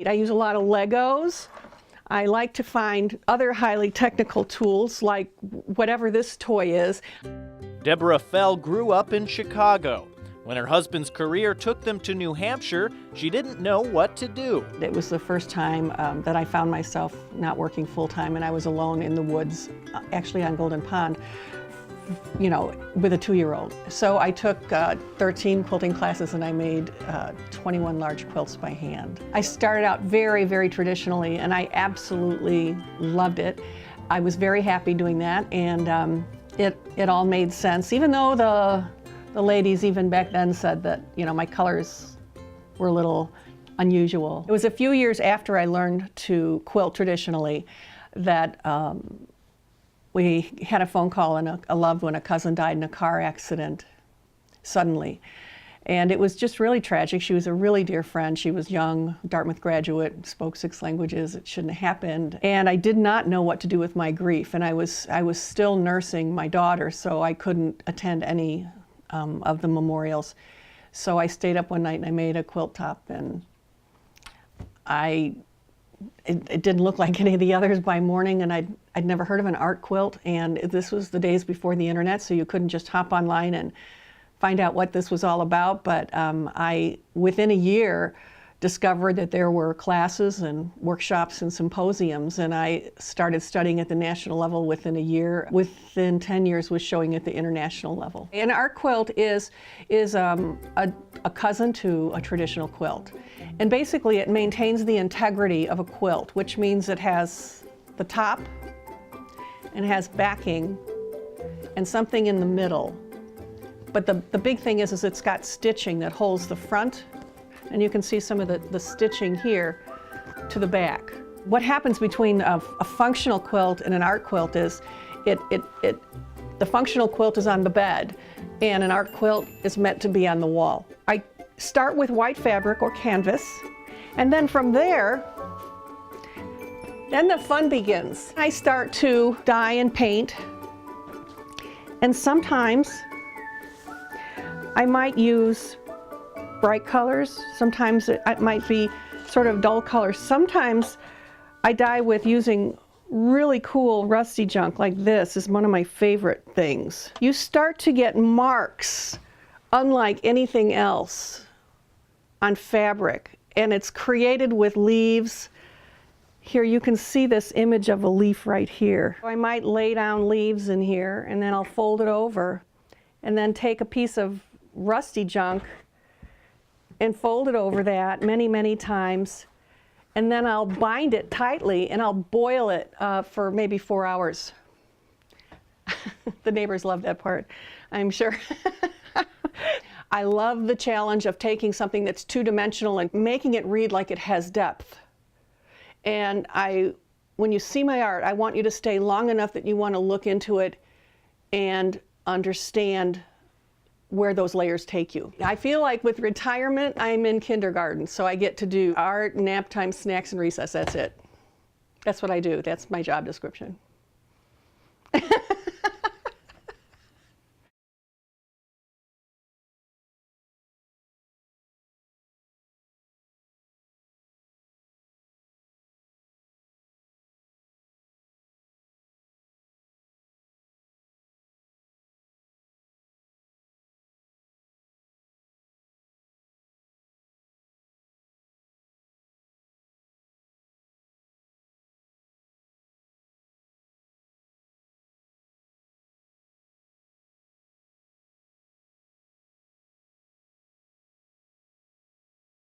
I use a lot of Legos. I like to find other highly technical tools like whatever this toy is. Deborah Fell grew up in Chicago. When her husband's career took them to New Hampshire, she didn't know what to do. It was the first time that I found myself not working full-time, and I was alone in the woods, actually on Golden Pond, you know, with a 2-year-old. So I took 13 quilting classes and I made 21 large quilts by hand. I started out very, very traditionally, and I absolutely loved it. I was very happy doing that, and it all made sense, even though the ladies even back then said that, you know, my colors were a little unusual. It was a few years after I learned to quilt traditionally that we had a phone call and a loved one, a cousin, died in a car accident suddenly. And it was just really tragic. She was a really dear friend. She was young, Dartmouth graduate, spoke 6 languages. It shouldn't have happened. And I did not know what to do with my grief. And I was still nursing my daughter, so I couldn't attend any of the memorials. So I stayed up one night and I made a quilt top, and it didn't look like any of the others by morning, and I'd never heard of an art quilt, and this was the days before the internet, so you couldn't just hop online and find out what this was all about. But I, within a year, discovered that there were classes and workshops and symposiums, and I started studying at the national level within a year. Within 10 years was showing at the international level. An art quilt is a cousin to a traditional quilt. And basically it maintains the integrity of a quilt, which means it has the top and it has backing and something in the middle. But the big thing is it's got stitching that holds the front, and you can see some of the stitching here to the back. What happens between a functional quilt and an art quilt is the functional quilt is on the bed and an art quilt is meant to be on the wall. I start with white fabric or canvas, and then from there, then the fun begins. I start to dye and paint, and sometimes I might use bright colors, sometimes it might be sort of dull colors. Sometimes I dye with using really cool rusty junk like this is one of my favorite things. You start to get marks unlike anything else on fabric, and it's created with leaves. Here you can see this image of a leaf right here. I might lay down leaves in here, and then I'll fold it over and then take a piece of rusty junk and fold it over that many, many times, and then I'll bind it tightly and I'll boil it for maybe 4 hours. The neighbors love that part, I'm sure. I love the challenge of taking something that's two-dimensional and making it read like it has depth. And when you see my art, I want you to stay long enough that you want to look into it and understand where those layers take you. I feel like with retirement, I'm in kindergarten, so I get to do art, nap time, snacks, and recess. That's it. That's what I do. That's my job description.